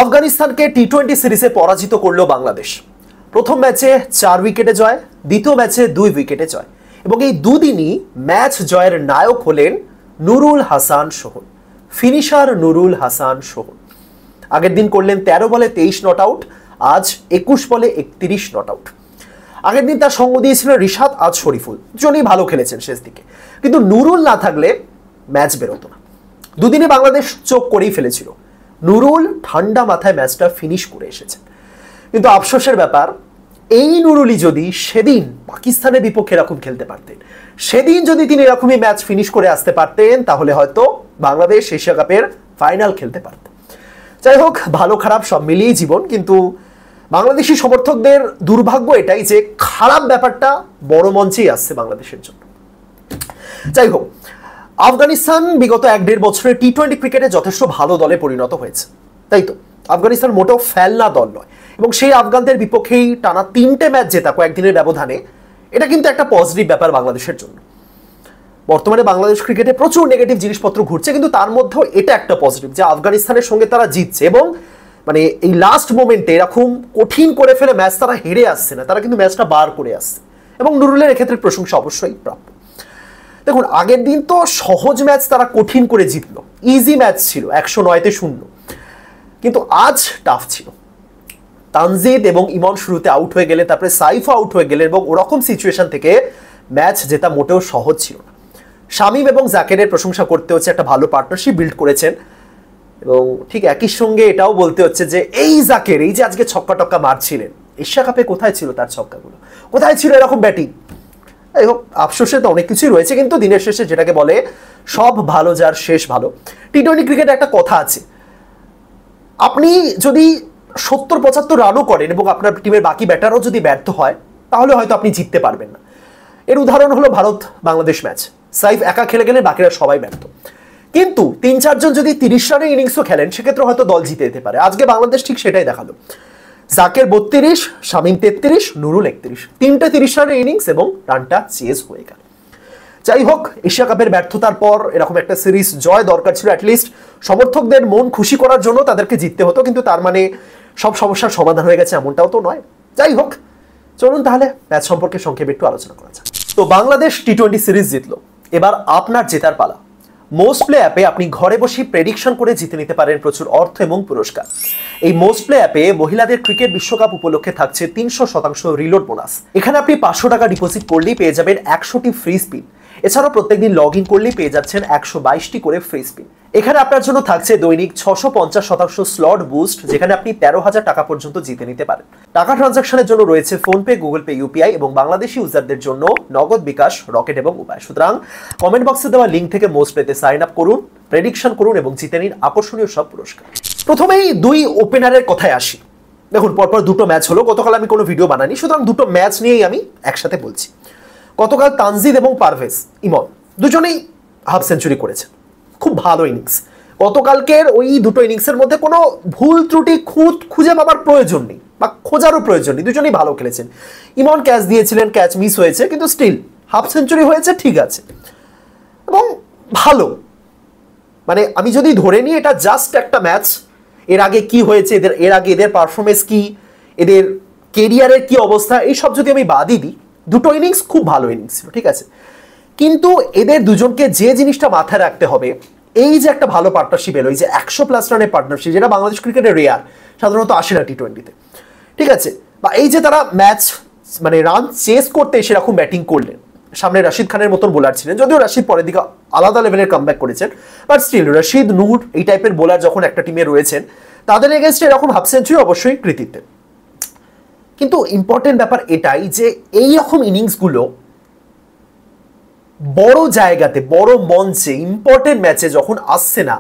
আফগানিস্তানকে টি-20 সিরিজে পরাজিত করল বাংলাদেশ। প্রথম ম্যাচে 4 উইকেটে জয়, দ্বিতীয় ম্যাচে 2 উইকেটে জয় এবং এই দুদিনই ম্যাচ জয়ের নায়ক হলেন নুরুল হাসান সোহন, ফিনিশার নুরুল হাসান সোহন। আগের দিন করলেন 13 বলে 23 নট আউট, আজ 21 বলে 31 নট আউট। আগের দিন তার সঙ্গ দিয়েছিলেন রিশাদ, আজ শরীফুল, দুজনেই ভালো খেলেছেন শেষ দিকে, কিন্তু নুরুল না থাকলে ম্যাচ বেরোতো না। দুদিনে বাংলাদেশ চোখ করেই ফেলেছিল। নুরুল ঠান্ডা মাথায় ম্যাচটা ফিনিশ করে এসেছেন, কিন্তু আফসোসের ব্যাপার এই নুরুলই যদি সেদিন পাকিস্তানের বিপক্ষে এরকম খেলতে পারতেন, সেদিন যদি তিনি এরকমই ম্যাচ ফিনিশ করে আসতে পারতেন, তাহলে হয়তো বাংলাদেশ এশিয়া কাপের ফাইনাল খেলতে পারত। যাই হোক, ভালো খারাপ সব মিলিয়েই জীবন, কিন্তু বাংলাদেশি সমর্থকদের দুর্ভাগ্য এটাই যে খারাপ ব্যাপারটা বড় মঞ্চেই আসছে বাংলাদেশের জন্য। যাই হোক, আফগানিস্তান বিগত 1-1.5 বছরে টি-20 ক্রিকেটে যথেষ্ট ভালো দলে পরিণত হয়েছে, তাই তো? আফগানিস্তান মোটেও ফেলনা দল নয় এবং সেই আফগানদের বিপক্ষেই টানা 3টে ম্যাচ জেতা কয়েকদিনের ব্যবধানে, এটা কিন্তু একটা পজিটিভ ব্যাপার বাংলাদেশের জন্য। বর্তমানে বাংলাদেশ ক্রিকেটে প্রচুর নেগেটিভ জিনিসপত্র ঘুরছে, কিন্তু তার মধ্যেও এটা একটা পজিটিভ যে আফগানিস্তানের সঙ্গে তারা জিতছে এবং মানে এই লাস্ট মোমেন্টে এরকম কঠিন করে ফেলে ম্যাচ তারা হেরে আসছে না, তারা কিন্তু ম্যাচটা বার করে আসছে এবং নুরুলের এক্ষেত্রে প্রশংসা অবশ্যই প্রাপ্য। দেখুন, আগের দিন তো সহজ ম্যাচ তারা কঠিন করে জিতলো, ইজি ম্যাচ ছিল 109-0, কিন্তু আজ টাফ ছিল। তানজিদ এবং ইমন শুরুতে আউট হয়ে গেলে, তারপরে সাইফও আউট হয়ে গেলেন এবং ওরকম সিচুয়েশন থেকে ম্যাচ জেতা মোটেও সহজ ছিল না। শামীম এবং জাকেরের প্রশংসা করতে হচ্ছে, একটা ভালো পার্টনারশিপ বিল্ড করেছেন এবং ঠিক একই সঙ্গে এটাও বলতে হচ্ছে যে এই জাকের, এই যে আজকে ছক্কা টক্কা মারছিলেন, এশিয়া কাপে কোথায় ছিল তার ছক্কাগুলো, কোথায় ছিল এরকম ব্যাটিং? যাই হোক, আফসোসে তো অনেক কিছুই রয়েছে, কিন্তু দিনের শেষে যেটাকে বলে সব ভালো যার শেষ ভালো। টি-20 ক্রিকেটে একটা কথা আছে, আপনি যদি 70-75 রানও করেন এবং আপনার টিমের বাকি ব্যাটারও যদি ব্যর্থ হয়, তাহলে হয়তো আপনি জিততে পারবেন না। এর উদাহরণ হলো ভারত বাংলাদেশ ম্যাচ। সাইফ একা খেলে গেলে বাকিরা সবাই ব্যর্থ, কিন্তু 3-4 জন যদি 30 রানের ইনিংসও খেলেন, সেক্ষেত্রে হয়তো দল জিতে যেতে পারে। আজকে বাংলাদেশ ঠিক সেটাই দেখালো। জাকের 32, শামীম 33, নুরুল 31, 3টে 30 রানের ইনিংস এবং রানটা চেজ হয়ে গেল। যাই হোক, এশিয়া কাপের ব্যর্থতার পর এরকম একটা সিরিজ জয় দরকার ছিল, অ্যাটলিস্ট সমর্থকদের মন খুশি করার জন্য তাদেরকে জিততে হতো, কিন্তু তার মানে সব সমস্যার সমাধান হয়ে গেছে এমনটাও তো নয়। যাই হোক, চলুন তাহলে ম্যাচ সম্পর্কে সংক্ষেপে একটু আলোচনা করা যাক। তো বাংলাদেশ টি-20 সিরিজ জিতলো, এবার আপনার জেতার পালা। মোস্ট প্লে অ্যাপে আপনি ঘরে বসে প্রেডিকশন করে জিতে নিতে পারেন প্রচুর অর্থ এবং পুরস্কার। এই মোস্ট প্লে অ্যাপে মহিলাদের ক্রিকেট বিশ্বকাপ উপলক্ষে থাকছে 300% রিলোড বোনাস। এখানে আপনি 500 টাকা ডিপোজিট করলেই পেয়ে যাবেন 100টি ফ্রি স্পিন। এছাড়াও প্রত্যেকদিন লগ ইন করলেই পেয়ে যাচ্ছেন 122টি করে ফ্রি স্পিন। এখানে আপনার জন্য থাকছে দৈনিক 650% স্লট বুস্ট, যেখানে আপনি 13,000 টাকা পর্যন্ত জিতে নিতে পারেন। টাকা ট্রানজাকশনের জন্য রয়েছে ফোনপে, গুগল পে, ইউপিআই এবং বাংলাদেশি ইউজারদের জন্য নগদ, বিকাশ, রকেট এবং উপায়। সুতরাং কমেন্ট বক্সে দেওয়া লিঙ্ক থেকে মোস্ট প্লেতে সাইন আপ করুন, প্রেডিকশন করুন এবং জিতে নিন আকর্ষণীয় সব পুরস্কার। প্রথমেই 2 ওপেনারের কথায় আসি। দেখুন, পরপর 2টো ম্যাচ হলো, গতকাল আমি কোনো ভিডিও বানাইনি, সুতরাং 2টো ম্যাচ নিয়েই আমি একসাথে বলছি। গতকাল তানজিদ এবং পারভেজ ইমন দুজনেই হাফ সেঞ্চুরি করেছে, খুব ভালো ইনিংস। গতকালকের ওই 2টো ইনিংসের মধ্যে কোনো ভুল ত্রুটি খুঁজে পাবার প্রয়োজন নেই বা খোঁজারও প্রয়োজন নেই, দুজনেই ভালো খেলেছেন। ইমন ক্যাচ দিয়েছিলেন, ক্যাচ মিস হয়েছে, কিন্তু স্টিল হাফ সেঞ্চুরি হয়েছে, ঠিক আছে এবং ভালো। মানে আমি যদি ধরে নিই এটা জাস্ট একটা ম্যাচ, এর আগে কি হয়েছে, এর আগে এদের পারফরমেন্স কি, এদের কেরিয়ারের কি অবস্থা, এইসব যদি আমি বাদই দিই, 2টো ইনিংস খুব ভালো ইনিংস ছিল, ঠিক আছে। কিন্তু এদের দুজনকে যে জিনিসটা মাথায় রাখতে হবে, এই যে একটা ভালো পার্টনারশিপ এলো, এই যে 100+ রানের পার্টনারশিপ, যেটা বাংলাদেশ ক্রিকেটে রেয়ার, সাধারণত আসে না টি-20-তে, ঠিক আছে। বা এই যে তারা ম্যাচ মানে রান চেস করতে সেরকম ব্যাটিং করলেন, সামনে রাশিদ খানের মতন বোলার ছিলেন, যদিও রাশিদ পরের দিকে আলাদা লেভেলের কামব্যাক করেছেন, বাট স্টিল রাশিদ, নূর এই টাইপের বোলার যখন একটা টিমে রয়েছেন, তাদের এগেনস্টে এরকম হাফ সেঞ্চুরি অবশ্যই কৃতিত্বের। কিন্তু ইম্পর্টেন্ট ব্যাপার এটাই যে এই রকম ইনিংসগুলো বড় জায়গাতে, বড় মঞ্চে, ইম্পর্টেন্ট ম্যাচে যখন আসছে না,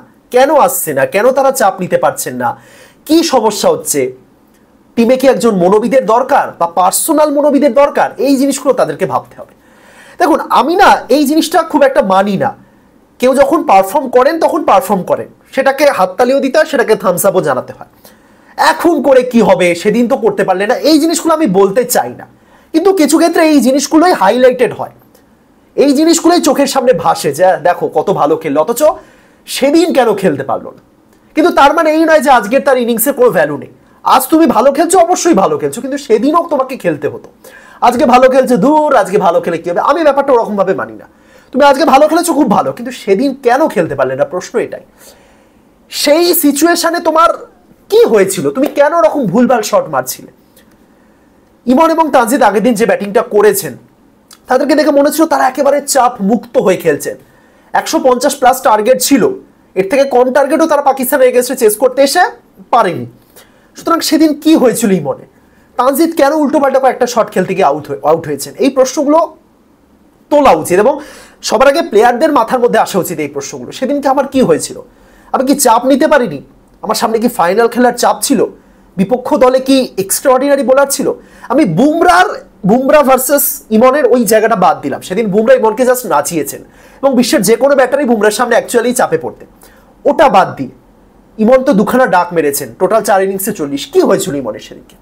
কেন তারা চাপ নিতে পারছেন না, কি সমস্যা হচ্ছে, টিমে কি একজন মনোবিদের দরকার বা পার্সোনাল মনোবিদের দরকার, এই জিনিসগুলো তাদেরকে ভাবতে হবে। দেখুন, আমি না এই জিনিসটা খুব একটা মানি না। কেউ যখন পারফর্ম করেন তখন পারফর্ম করেন, সেটাকে হাততালিও দিতে হয়, সেটাকে থামস আপও জানাতে হয়। এখন করে কি হবে, সেদিন তো করতে পারলে না, এই জিনিসগুলো আমি বলতে চাই না, কিন্তু কিছু ক্ষেত্রে এই জিনিসগুলোই হাইলাইটেড হয়, এই জিনিসগুলোই চোখের সামনে ভাসে যে দেখো কত ভালো খেললো, অথচ সেদিন কেন খেলতে পারলো না। কিন্তু তার মানে এই নয় যে আজকের তার ইনিংসের কোনো ভ্যালু নেই। আজ তুমি ভালো খেলছো, অবশ্যই ভালো খেলছো, কিন্তু সেদিনও তোমাকে খেলতে হতো। আজকে ভালো খেলছে, দূর, আজকে ভালো খেলে কি হবে, আমি ব্যাপারটা ওরকম ভাবে মানি না। তুমি আজকে ভালো খেলেছো, খুব ভালো, কিন্তু সেদিন কেন খেলতে পারলে না, প্রশ্ন এটাই। সেই সিচুয়েশনে তোমার কি হয়েছিল, তুমি কেন ওরকম ভুলভাল শট মারছিলে? ইমন এবং তানজিদ আগের দিন যে ব্যাটিংটা করেছেন, তাদেরকে দেখে মনে হচ্ছিল তারা একেবারে চাপ মুক্ত হয়ে খেলছেন। 150+ টার্গেট ছিল, এর থেকে কম টার্গেটও তারা পাকিস্তানের এগেইনস্টে চেস করতে এসে পারেনি। সুতরাং সেদিন কি হয়েছিল ইমনে? তানজিদ কেন উল্টোপাল্টা একটা শট খেলতে গিয়ে আউট হয়েছেন? এই প্রশ্নগুলো তোলা উচিত এবং সবার আগে প্লেয়ারদের মাথার মধ্যে আসা উচিত এই প্রশ্নগুলো। সেদিনকে আমার কি হয়েছিল? আমি কি চাপ নিতে পারিনি? আমার সামনে কি ফাইনাল খেলার চাপ ছিল? বিপক্ষ দলে কি এক্সট্রাঅর্ডিনারি বোলার ছিল? আমি বুমরা ভার্সেস ইমনের ওই জায়গাটা বাদ দিলাম। সেদিন বুমরা ইমনকে জাস্ট নাচিয়েছেন এবং বিশ্বের যে কোনো ব্যাটারই বুমরার সামনে অ্যাকচুয়ালি চাপে পড়তে। ওটা বাদ দিয়ে ইমন তো দুখানা ডাক মেরেছেন, টোটাল 4 ইনিংসে 40। কি হয়েছিল ইমনের সেদিনকে?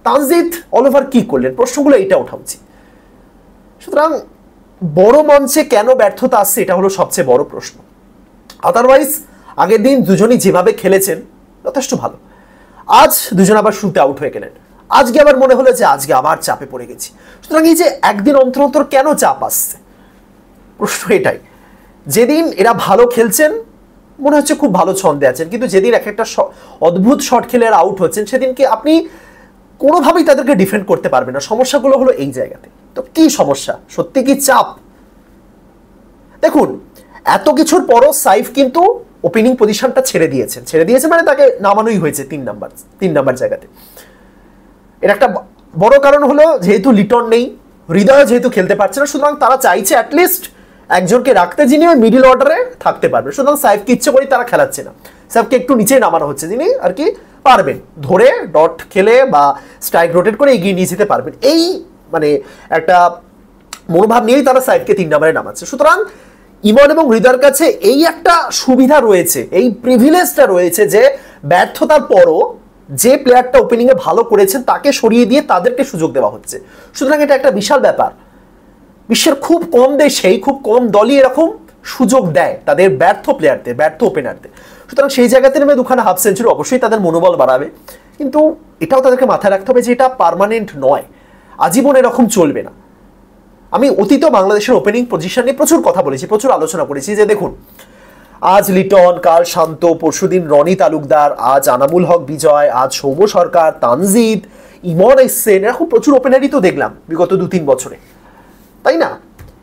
তানজিদ অল ওভার কি করলেন? প্রশ্নগুলো এইটা ওঠা উচিত। সুতরাং বড় মঞ্চে কেন ব্যর্থতা আসছে, এটা হলো সবচেয়ে বড় প্রশ্ন। আদারওয়াইজ আগের দিন দুজনই যেভাবে খেলেছেন যথেষ্ট ভালো। আজ দুজন আবার শুরুতে আউট হয়ে গেলেন, আজকে আবার মনে হলো যে আজকে আবার চাপে পড়ে গেছি। সুতরাং এই যে একদিন অন্তর অন্তর কেন চাপ আসছে, প্রশ্ন এটাই। যেদিন এরা ভালো খেলছেন মনে হচ্ছে খুব ভালো ছন্দে আছেন, কিন্তু যেদিন একটা অদ্ভুত শট খেলে এরা আউট হচ্ছেন, সেদিনকে আপনি কোনোভাবেই তাদেরকে ডিফেন্ড করতে পারবেন না। সমস্যাগুলো হলো এই জায়গাতে। তো কি সমস্যা? সত্যি কি চাপ? দেখুন, এত কিছুর পরও সাইফ কিন্তু ওপেনিং পজিশনটা ছেড়ে দিয়েছে মানে তাকে নামানোই হয়েছে 3 নাম্বার জায়গাতে। এর একটা বড় কারণ হলো যেহেতু লিটন নেই, হৃদয় যেহেতু খেলতে পারছে না, সুতরাং তারা চাইছে অ্যাটলিস্ট একজনকে রাখতে যিনি ওই মিডিল অর্ডারে থাকতে পারবে। সুতরাং সাইফকে ইচ্ছে করেই তারা খেলাচ্ছে না, সাইফকে একটু নিচে নামানো হচ্ছে, যিনি আর কি পারবেন ধরে ডট খেলে বা স্ট্রাইক রোটেট করে এগিয়ে নিয়ে যেতে পারবেন। এই মানে একটা মনোভাব নিয়েই তারা সাইফকে 3 নম্বরে নামাচ্ছে। সুতরাং ইমন এবং হৃদয়ের কাছে এই একটা সুবিধা রয়েছে, এই প্রিভিলেজটা রয়েছে যে ব্যর্থতার পরও যে প্লেয়ারটা ওপেনিংয়ে ভালো করেছেন তাকে সরিয়ে দিয়ে তাদেরকে সুযোগ দেওয়া হচ্ছে। সুতরাং এটা একটা বিশাল ব্যাপার। বিশ্বের খুব কম দেশেই খুব কম দলই এরকম সুযোগ দেয় তাদের ব্যর্থ প্লেয়ারদের, ব্যর্থ ওপেনারদের। সুতরাং সেই জায়গাতে নেমে দুখানা হাফ সেঞ্চুরি অবশ্যই তাদের মনোবল বাড়াবে, কিন্তু এটাও তাদেরকে মাথায় রাখতে হবে যে এটা পার্মানেন্ট নয়, আজীবন এরকম চলবে না। আমি অতীত বাংলাদেশের ওপেনিং পজিশন নিয়ে প্রচুর কথা বলেছি, প্রচুর আলোচনা করেছি যে দেখুন, আজ লিটন, কাল শান্ত, পরশুদিন রনি তালুকদার, আজ আনামুল হক বিজয়, আজ সৌম্য সরকার, তানজিদ, ইমন এসছেন, এরকম প্রচুর ওপেনারই তো দেখলাম বিগত 2-3 বছরে, তাই না?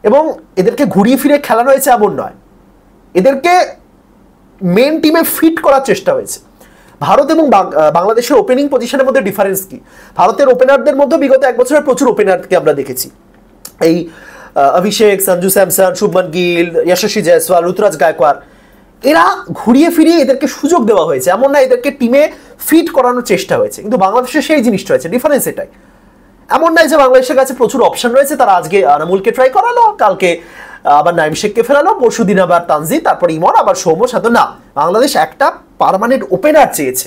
এবং এদেরকে ঘুরিয়ে ফিরে খেলানো হয়েছে এমন নয়, এদেরকে মেন টিমে ফিট করার চেষ্টা হয়েছে। ভারত এবং বাংলাদেশের ওপেনিং পজিশনের মধ্যে ডিফারেন্স কি? ভারতের ওপেনারদের মধ্যে বিগত 1 বছরের প্রচুর ওপেনারকে আমরা দেখেছি, এই অভিষেক, সঞ্জু স্যামসন, শুভমান গিল, যশস্বী জয়সওয়াল, ঋতুরাজ গায়কোয়াড়, এরা ঘুরিয়ে ফিরিয়ে এদেরকে সুযোগ দেওয়া হয়েছে, এমন না এদেরকে টিমে ফিট করানোর চেষ্টা হয়েছে। কিন্তু বাংলাদেশে সেই জিনিসটা হয়েছে, ডিফারেন্স এটাই। এমন নয় যে বাংলাদেশের কাছে প্রচুর অপশন রয়েছে, তারা আজকে আনামুলকে ট্রাই করালো, কালকে আবার নাইম শেখকে ফেরালো, পরশুদিন আবার তানজিদ, তারপর ইমন, আবার সৌম্য সাধু। না, বাংলাদেশ একটা পার্মানেন্ট ওপেনার চেয়েছে।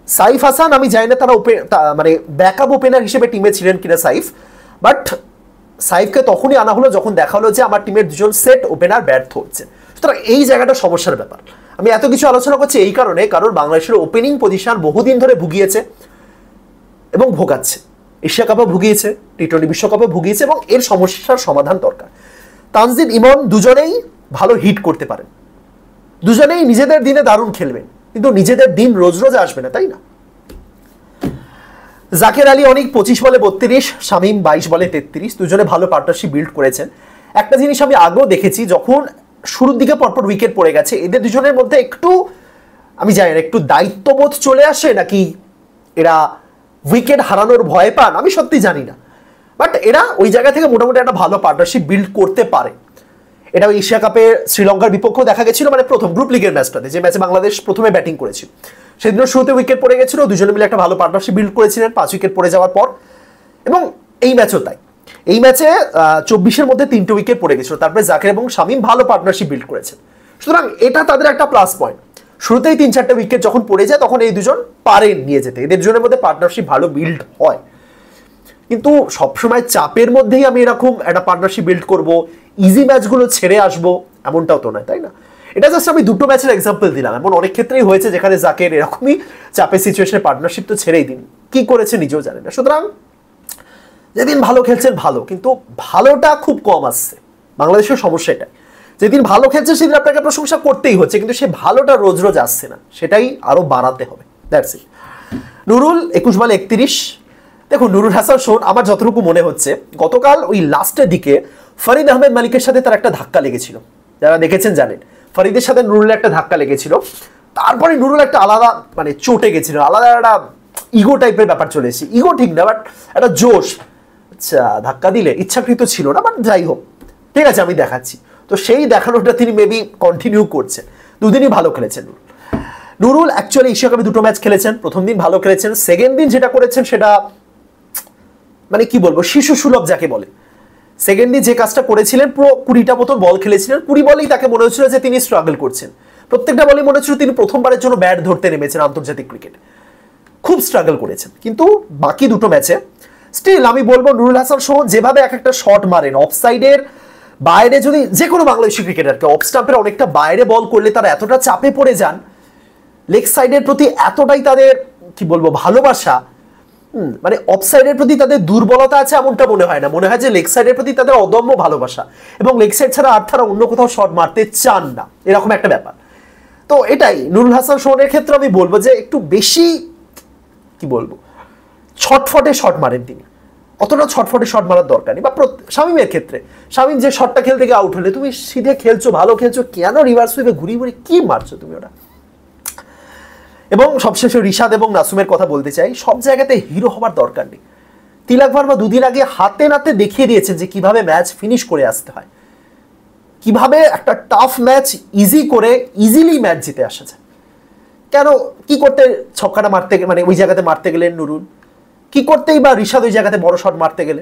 সাইফ হাসান, আমি জানি না তারা মানে ব্যাকআপ ওপেনার হিসেবে টিমে ছিলেন কিনা সাইফ, বাট সাইফকে তখনই আনা হলো যখন দেখা হলো যে আমার টিমের দুজন সেট ওপেনার ব্যর্থ হচ্ছে। সুতরাং এই জায়গাটা সমস্যার ব্যাপার। আমি এত কিছু আলোচনা করছি এই কারণে, কারণ বাংলাদেশের ওপেনিং পজিশন বহুদিন ধরে ভুগিয়েছে এবং ভোগাচ্ছে। এশিয়া কাপে ভুগিয়েছে, টি20 বিশ্বকাপে ভুগিয়েছে, এবং এর সমস্যার সমাধান দরকার। তানজিদ, ইমন দুজনেই ভালো হিট করতে পারেন, দুজনেই নিজেদের দিনে দারুণ খেলবেন, কিন্তু নিজেদের দিন রোজ রোজ আসবে না, তাই না? জাকের আলী অনেক 25 বলে 32, শামীম 22 বলে 33, দুজনে ভালো পার্টনারশিপ বিল্ড করেছেন। একটা জিনিস আমি আগেও দেখেছি, যখন শুরুর দিকে পরপর উইকেট পড়ে গেছে, এদের দুজনের মধ্যে একটু, আমি জানি না, একটু দায়িত্ববোধ চলে আসে নাকি এরা উইকেট হারানোর ভয় পান, আমি সত্যি জানি না, বাট এরা ওই জায়গা থেকে মোটামুটি একটা ভালো পার্টনারশিপ বিল্ড করতে পারে। এটা এশিয়া কাপে শ্রীলঙ্কার বিপক্ষেও দেখা গেছিল, মানে প্রথম গ্রুপ লিগের ম্যাচটাতে, যে ম্যাচে বাংলাদেশ প্রথমে ব্যাটিং করেছিল, সেদিনও শুরুতে উইকেট পড়ে গেছিল, দুজনে মিলে একটা ভালো পার্টনারশিপ বিল্ড করেছিলেন 5 উইকেট পড়ে যাওয়ার পর। এবং এই ম্যাচও তাই, এই ম্যাচে 24-এর মধ্যে 3টে উইকেট পড়ে গেছিল, তারপরে জাকের এবং শামীম ভালো পার্টনারশিপ বিল্ড করেছেন। সুতরাং এটা তাদের একটা প্লাস পয়েন্ট। শুরুতেই 3-4টে উইকেট যখন পড়ে যায় তখন এই দুজন পারেন নিয়ে যেতে, এদের দুজনের মধ্যে পার্টনারশিপ ভালো বিল্ড হয়। কিন্তু সবসময় চাপের মধ্যেই আমি এরকম একটা পার্টনারশিপ বিল্ড করব, ইজি ম্যাচগুলো ছেড়ে আসবো, এমনটাও তো নয়, তাই না? এটা জাস্ট আমি দুটো ম্যাচের এক্সাম্পল দিলাম, এমন অনেক ক্ষেত্রেই হয়েছে যেখানে জাকের এরকমই চাপের সিচুয়েশনে পার্টনারশিপ তো ছেড়েই দিন, কি করেছে নিজেও জানে না। সুতরাং যেদিন ভালো খেলছেন ভালো, কিন্তু ভালোটা খুব কম আসছে, বাংলাদেশের সমস্যা এটাই। যেদিন ভালো খেলছে সেদিন আপনাকে প্রশংসা করতেই হচ্ছে, কিন্তু সে ভালোটা রোজ রোজ আসছে না, সেটাই আরো বাড়াতে হবে। That's it. নুরুল 21 বলে 31। দেখুন নুরুল হাসান শোন, আমার যতটুকু মনে হচ্ছে গতকাল ওই লাস্টের দিকে ফরিদ আহমেদ মালিকের সাথে তার একটা ধাক্কা লেগেছিল, যারা দেখেছেন জানেন। ফরিদের সাথে নুরুলের একটা ধাক্কা লেগেছিল, তারপরে নুরুল একটা আলাদা মানে চটে গেছিল, আলাদা একটা ইগো টাইপের ব্যাপার চলে এসেছে। ইগো ঠিক না, বাট একটা জোশ। আচ্ছা ধাক্কা দিলে ইচ্ছাকৃত ছিল না, বাট যাই হোক ঠিক আছে আমি দেখাচ্ছি। তো সেই দেখানোটা তিনি মেবি কন্টিনিউ করছেন। দুদিনই ভালো খেলেছেন নুরুল। অ্যাকচুয়ালি এশিয়া কাপে দুটো ম্যাচ খেলেছেন, প্রথম দিন ভালো খেলেছেন, সেকেন্ড দিন যেটা করেছেন সেটা মানে কি বলবো, শিশু সুলভ যাকে বলে। সেকেন্ড দিন যে কাজটা করেছিলেন, পুরো 20টা মতন বল খেলেছিলেন, 20 বলেই তাকে মনে হচ্ছিল যে তিনি স্ট্রাগল করছেন। প্রত্যেকটা বলেই মনে হচ্ছিল তিনি প্রথমবারের জন্য ব্যাট ধরতে নেমেছেন আন্তর্জাতিক ক্রিকেট, খুব স্ট্রাগল করেছেন। কিন্তু বাকি দুটো ম্যাচে স্টিল আমি বলবো নুরুল হাসান সোহন যেভাবে এক একটা শট মারেন অফ সাইডের বাইরে, যদি যে কোনো বাংলাদেশি ক্রিকেটারকে অফ স্টাম্পের অনেকটা বাইরে বল করলে তারা এতটা চাপে পড়ে যান, লেগ সাইডের প্রতি এতটাই তাদের কি বলবো ভালোবাসা, মানে অফ সাইডের প্রতি তাদের দুর্বলতা আছে এমনটা মনে হয় না, মনে হয় যে লেগ সাইডের প্রতি তাদের অদম্য ভালোবাসা, এবং লেগ সাইড ছাড়া আর তারা অন্য কোথাও শট মারতে চান না, এরকম একটা ব্যাপার। তো এটাই নুরুল হাসান সোহনের ক্ষেত্রে আমি বলবো যে একটু বেশি কি বলবো ছটফটে শট মারেন তিনি, অতটা ছটফটে শট মারার দরকার নেই। বা শামীমের ক্ষেত্রে, শামীম যে শটটা খেলতে গিয়ে আউট হলে, তুমি সিধে খেলছো ভালো খেলছো, কেন রিভার্স সুইপে ঘুরিয়ে ঘুরিয়ে কি মারছো তুমি ওটা। এবং সবশেষে রিশাদ এবং নাসুমের কথা বলতে চাই, সব জায়গাতে হিরো হওয়ার দরকার নেই। তিলক ভার্মা দুদিন আগে হাতে নাতে দেখিয়ে দিয়েছেন যে কিভাবে ম্যাচ ফিনিশ করে আসতে হয়, কিভাবে একটা টাফ ম্যাচ ইজি করে ইজিলি ম্যাচ জিতে আসা যায়। কেন কি করতে ছক্কাটা মারতে মানে ওই জায়গাতে মারতে গেলেন নুরুল, কি করতেই বা রিশাদ ওই জায়গাতে বড় শট মারতে গেলে,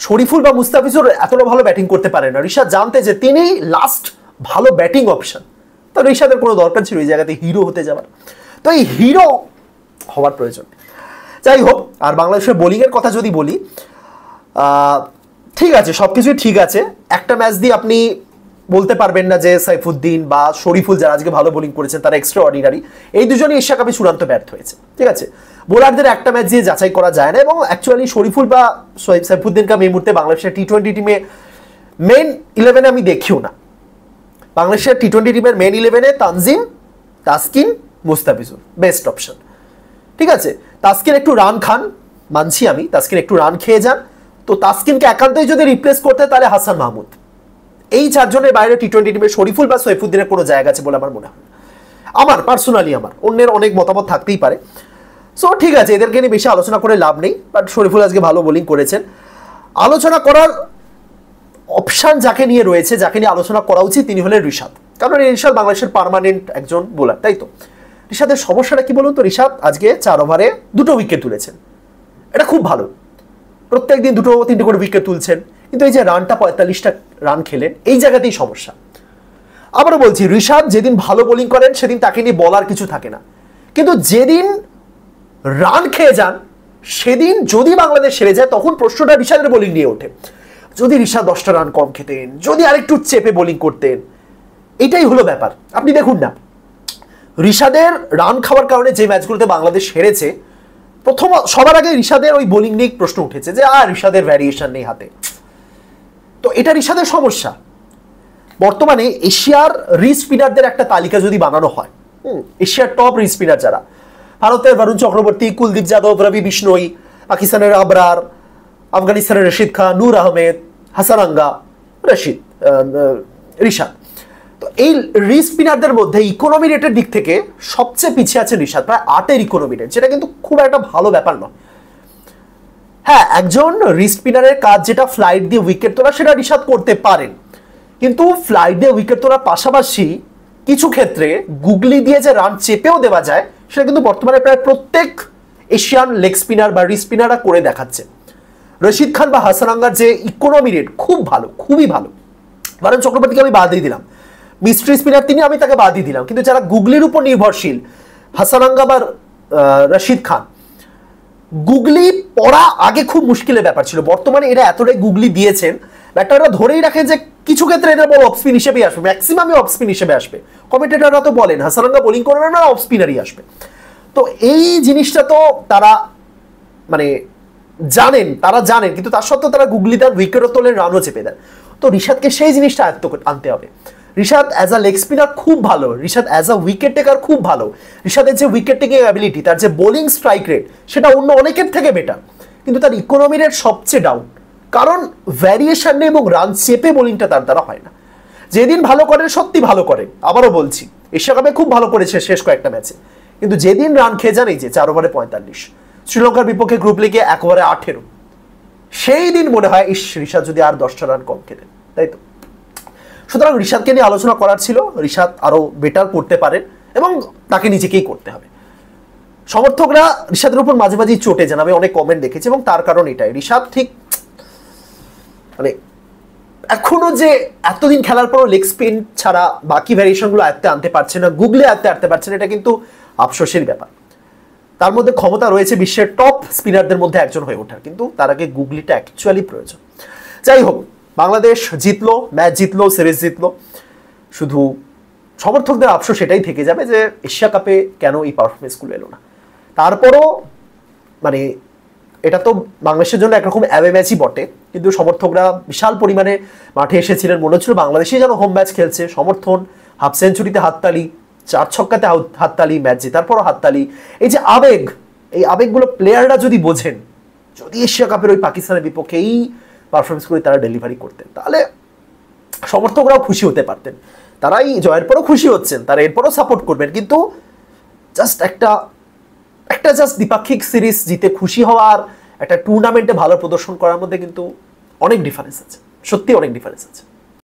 শরীফুল বা মুস্তাফিজুর এতটা ভালো ব্যাটিং করতে পারে না। রিশাদ জানতে যে তিনি লাস্ট ভালো ব্যাটিং অপশন, তো রিশাদের কোনো দরকার ছিল ওই জায়গাতে হিরো হতে যাওয়ার। তো এই হিরো হওয়ার প্রয়োজন। যাই হোক, আর বাংলাদেশের বোলিংয়ের কথা যদি বলি, ঠিক আছে সবকিছুই ঠিক আছে, একটা ম্যাচ দিয়ে আপনি বলতে পারবেন না যে সাইফুদ্দিন বা শরীফুল যারা আজকে ভালো বোলিং করেছেন তারা এক্সট্রা অর্ডিনারি, এই দুজনই এশিয়া কাপে চূড়ান্ত ব্যর্থ হয়েছে। ঠিক আছে, বোলারদের একটা ম্যাচ দিয়ে যাচাই করা যায় না, এবং অ্যাকচুয়ালি শরীফুল বা সাইফুদ্দিনকে আমি এই মুহূর্তে বাংলাদেশের টি-20 টিমে মেন 11 আমি দেখিও না। বাংলাদেশের টি-20 টিমের মেন 11-এ তানজিম, তাসকিন, মুস্তাফিজুর বেস্ট অপশন। ঠিক আছে, তাসকিন একটু রান খান, মানছি আমি, তাসকিন একটু রান খেয়ে যান, তো তাসকিনকে একান্তই যদি রিপ্লেস করতে তাহলে হাসান মাহমুদ। এই চারজনের বাইরে টি-20 টিমে শরীফুল বা সাইফুদ্দিনের কোনো জায়গা আছে বলে আমার মনে হয়, আমার পার্সোনালি, আমার অন্যের অনেক মতামত থাকতেই পারে। সো ঠিক আছে, এদেরকে নিয়ে বেশি আলোচনা করে লাভ নেই, বাট শরীফুল আজকে ভালো বোলিং করেছেন। আলোচনা করার অপশান যাকে নিয়ে রয়েছে, যাকে নিয়ে আলোচনা করা উচিত তিনি হলেন রিশাদ, কারণ রিশাদ বাংলাদেশের পার্মানেন্ট একজন বোলার, তাই তো। রিশাদের সমস্যাটা কি বলুন তো, রিশাদ আজকে 4 ওভারে 2টো উইকেট তুলেছেন, এটা খুব ভালো, প্রত্যেক দিন 2-3টে করে উইকেট তুলছেন, কিন্তু এই যে রানটা 45টা রান খেলেন, এই জায়গাতেই সমস্যা। আবারও বলছি, রিশাদ যেদিন ভালো বোলিং করেন সেদিন তাকে নিয়ে বলার কিছু থাকে না, কিন্তু যেদিন রান খেয়ে যান সেদিন যদি বাংলাদেশ হেরে যায় তখন প্রশ্নটা রিশাদের বোলিং নিয়ে ওঠে। যদি রিশাদ 10টা রান কম খেতেন, যদি আরেকটু চেপে বোলিং করতেন, এটাই হলো ব্যাপার। আপনি দেখুন না, রিশাদের রান খাওয়ার কারণে যে ম্যাচগুলোতে বাংলাদেশ হেরেছে, প্রথম সবার আগে রিশাদের ওই বোলিং নিয়ে প্রশ্ন উঠেছে যে রিশাদের ভ্যারিয়েশন নেই হাতে। তো এটা রিশাদের সমস্যা। বর্তমানে এশিয়ার রিস্পিনারদের একটা তালিকা যদি বানানো হয়, এশিয়ার টপ রিস্পিনার যারা, ভারতের বরুণ চক্রবর্তী, কুলদীপ যাদব, রবি বিষ্ণোই, পাকিস্তানের আবরার, আফগানিস্তানের রশিদ খান, নূর আহমেদ, হাসারাঙ্গা, রিশাদ। তো এই রিস্পিনারদের মধ্যে ইকোনমি রেটের দিক থেকে সবচেয়ে পিছিয়ে আছে রিশাদ, প্রায় 8-এর ইকোনমি রেট, যেটা কিন্তু খুব একটা ভালো ব্যাপার নয়। হ্যাঁ, একজন রিস্পিনারের কাজ যেটা ফ্লাইট দিয়ে উইকেট তোলা, সেটা রিশাদ করতে পারেন, কিন্তু ফ্লাইট দিয়ে উইকেট তোলার পাশাপাশি কিছু ক্ষেত্রে গুগলি দিয়ে যে রান চেপেও দেওয়া যায়, সেটা কিন্তু বর্তমানে প্রায় প্রত্যেক এশিয়ান লেগ স্পিনার বা রিস্পিনাররা করে দেখাচ্ছে। রশিদ খান বা হাসারাঙ্গার যে ইকোনমি রেট খুব ভালো, খুবই ভালো। বরুণ চক্রবর্তীকে আমি বাদ দিয়ে দিলাম, মিস্ট্রি স্পিনার তিনি, আমি তাকে বাদ দিয়ে দিলাম, কিন্তু যারা গুগলির উপর নির্ভরশীল, হাসারাঙ্গা বা রশিদ খান, গুগলি পড়া আগে খুব মুশকিলের ব্যাপার ছিল, বর্তমানে এরা এতটাই গুগলি দিয়েছেন, ব্যাটাররা ধরেই রাখে যে কিছু ক্ষেত্রে এদের বল অফ স্পিন হিসেবেই আসবে, ম্যাক্সিমামই অফ স্পিন হিসেবে আসবে। কমেন্টেটররা তো বলেন হাসারাঙ্গা বোলিং করবে না, অফ স্পিনারই আসবে। তো এই জিনিসটা তো তারা মানে জানেন, তারা জানেন, কিন্তু তার সত্ত্বেও তারা গুগলি দেন, উইকেটও তোলেন, রানও চেপে দেন। তো ঋষাদকে সেই জিনিসটা আয়ত্ত আনতে হবে। Rishad as a leg spinner খুব ভালো, Rishad as a wicket taker খুব ভালো, ঋষাদের যে উইকেট টেকিং অ্যাবিলিটি, তার যে বোলিং স্ট্রাইক রেট, সেটা অন্য অনেকের থেকে বেটার, কিন্তু তার ইকোনমি রেট সবচেয়ে ডাউন, কারণ ভ্যারিয়েশন নেই এবং রান চেপে বোলিংটা তার দ্বারা হয় না। যেদিন ভালো করেন সত্যি ভালো করেন, আবারও বলছি এশিয়া কাপে খুব ভালো করেছে শেষ কয়েকটা ম্যাচে, কিন্তু যেদিন রান খেয়ে যান, এই যে 4 ওভারে 45, শ্রীলঙ্কার বিপক্ষে গ্রুপ লিগে 1 ওভারে 18, সেই দিন মনে হয় ইস ঋষাদ যদি আর 10টা রান কম খেতেন, তাই তো। সুতরাং ঋষাদকে নিয়ে আলোচনা করার ছিল, ঋষাদ আরো বেটার করতে পারেন এবং তাকে নিজেকেই করতে হবে। সমর্থকরা ঋষাদের উপর মাঝে মাঝেই চটে যান, আমি অনেক কমেন্ট দেখেছি, এবং তার কারণ এটাই, ঋষাদ ঠিক মানে এখনো যে এতদিন খেলার পরও লেগ স্পিন ছাড়া বাকি ভ্যারিয়েশনগুলো আয়ত্তে আনতে পারছে না, গুগলে আয়ত্তে আনতে পারছে না, এটা কিন্তু আফসোসের ব্যাপার। তার মধ্যে ক্ষমতা রয়েছে বিশ্বের টপ স্পিনারদের মধ্যে একজন হয়ে ওঠার, কিন্তু তার আগে গুগলিটা অ্যাকচুয়ালি প্রয়োজন। যাই হোক, বাংলাদেশ জিতলো, ম্যাচ জিতলো, সিরিজ জিতলো, শুধু সমর্থকদের আফসোস এটাই থেকে যাবে যে এশিয়া কাপে কেন এই পারফরমেন্সগুলো এলো না। তারপরও মানে এটা তো বাংলাদেশের জন্য একরকম অ্যাওয়ে ম্যাচই বটে, কিন্তু সমর্থকরা বিশাল পরিমাণে মাঠে এসেছিলেন, মনে হচ্ছিল বাংলাদেশই যেন হোম ম্যাচ খেলছে। সমর্থন, হাফ সেঞ্চুরিতে হাততালি, 4 ছক্কাতে হাততালি, ম্যাচ জেতার পরও হাততালি, এই যে আবেগ, এই আবেগগুলো প্লেয়াররা যদি বোঝেন, যদি এশিয়া কাপের ওই পাকিস্তানের বিপক্ষে এই পারফরমেন্সগুলো তারা ডেলিভারি করতেন, তাহলে সমর্থকরাও খুশি হতে পারতেন। তারাই জয়ের পরও খুশি হচ্ছেন, তারা এরপরও সাপোর্ট করবেন, কিন্তু জাস্ট একটা জাস্ট দ্বিপাক্ষিক সিরিজ জিতে খুশি হওয়ার, একটা টুর্নামেন্টে ভালো প্রদর্শন করার মধ্যে কিন্তু অনেক ডিফারেন্স আছে, সত্যি অনেক ডিফারেন্স আছে।